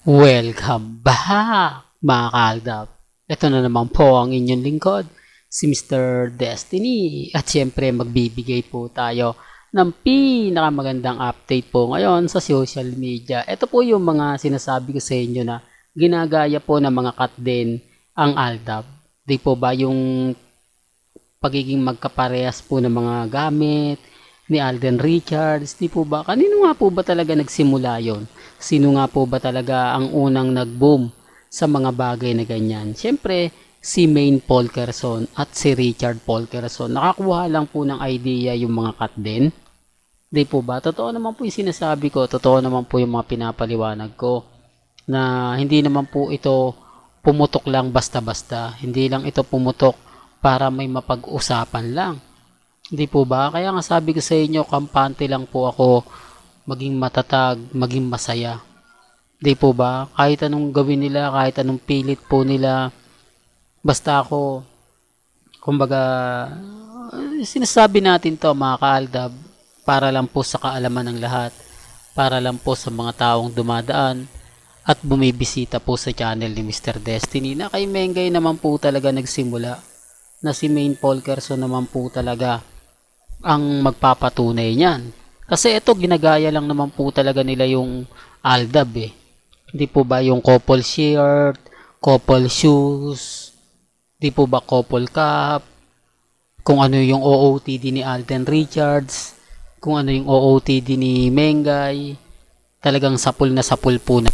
Welcome back, mga kaaldab. Ito na naman po ang inyong lingkod, si Mr. Destiny. At syempre, magbibigay po tayo ng pinakamagandang update po ngayon sa social media. Ito po yung mga sinasabi ko sa inyo na ginagaya po ng mga kat din ang aldab. Di po ba yung pagiging magkaparehas po ng mga gamit ni Alden Richards? Di po ba? Kanino nga po ba talaga nagsimula yon? Sino nga po ba talaga ang unang nag-boom sa mga bagay na ganyan? Siyempre, si Maine Polkerson at si Richard Polkerson. Nakakuha lang po ng idea yung mga kat din. Di po ba? Totoo naman po yung sinasabi ko. Totoo naman po yung mga pinapaliwanag ko. Na hindi naman po ito pumutok lang basta-basta. Hindi lang ito pumutok para may mapag-usapan lang. Hindi po ba? Kaya nga sabi ko sa inyo, kampante lang po ako maging matatag, maging masaya. Hindi po ba? Kahit anong gawin nila, kahit anong pilit po nila, basta ako, kumbaga, sinasabi natin to mga kaaldab, para lang po sa kaalaman ng lahat, para lang po sa mga taong dumadaan, at bumibisita po sa channel ni Mr. Destiny na kay Mengay naman po talaga nagsimula, na si Maine Polkerson naman po talaga ang magpapatunay niyan. Kasi ito ginagaya lang naman po talaga nila yung Aldab eh. Hindi po ba yung couple shirt, couple shoes, di po ba couple cap, kung ano yung OOTD ni Alden Richards, kung ano yung OOTD ni Mengay, talagang sapul na sapul po na.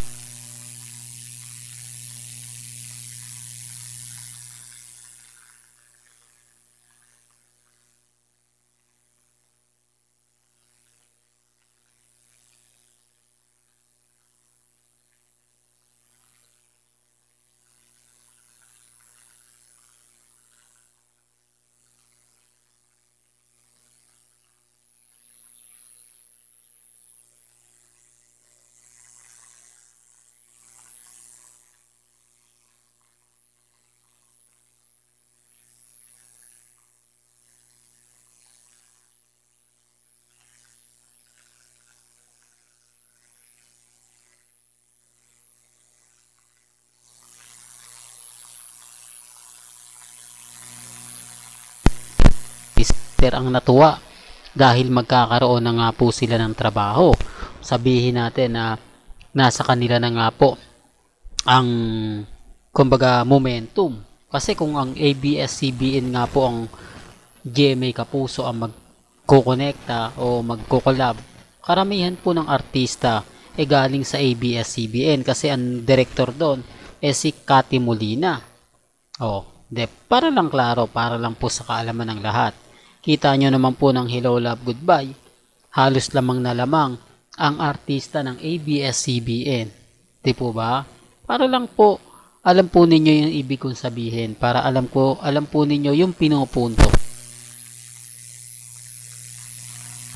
Mister ang natuwa dahil magkakaroon na nga po sila ng trabaho. Sabihin natin na nasa kanila na nga po ang kumbaga momentum. Kasi kung ang ABS-CBN nga po ang GMA Kapuso ang magkokonekta o magkokolab, karamihan po ng artista ay galing sa ABS-CBN kasi ang director doon si Cathy Molina. Oh, para lang klaro, para lang po sa kaalaman ng lahat. Kita nyo naman po ng Hello Love Goodbye, halos lamang na lamang ang artista ng ABS-CBN. Di po ba? Para lang po, alam po ninyo yung ibig kong sabihin. Para alam po ninyo yung pinupunto.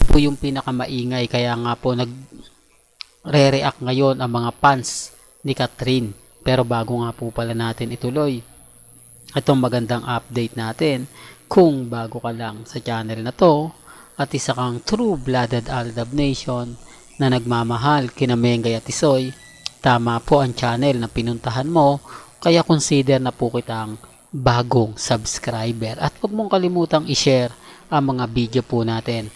Po yung pinakamaingay. Kaya nga po nagre-react ngayon ang mga fans ni Catherine. Pero bago nga po pala natin ituloy itong magandang update natin, kung bago ka lang sa channel na to at isa kang true-blooded Aldab Nation na nagmamahal kina Mengay at Isoy, tama po ang channel na pinuntahan mo, kaya consider na po kitang bagong subscriber. At huwag mong kalimutang i-share ang mga video po natin.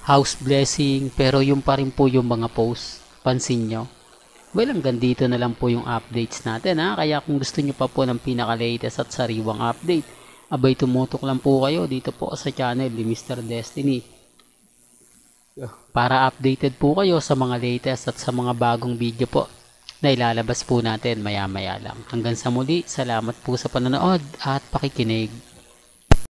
house blessing, pero yung pa rin po yung mga post. Pansin nyo? Well, hanggang dito na lang po yung updates natin ha. Kaya kung gusto nyo pa po ng pinaka-latest at sariwang update, abay tumutok lang po kayo dito po sa channel ni Mr. Destiny. Para updated po kayo sa mga latest at sa mga bagong video po na ilalabas po natin maya maya lang. Hanggang sa muli, salamat po sa panonood at pakikinig.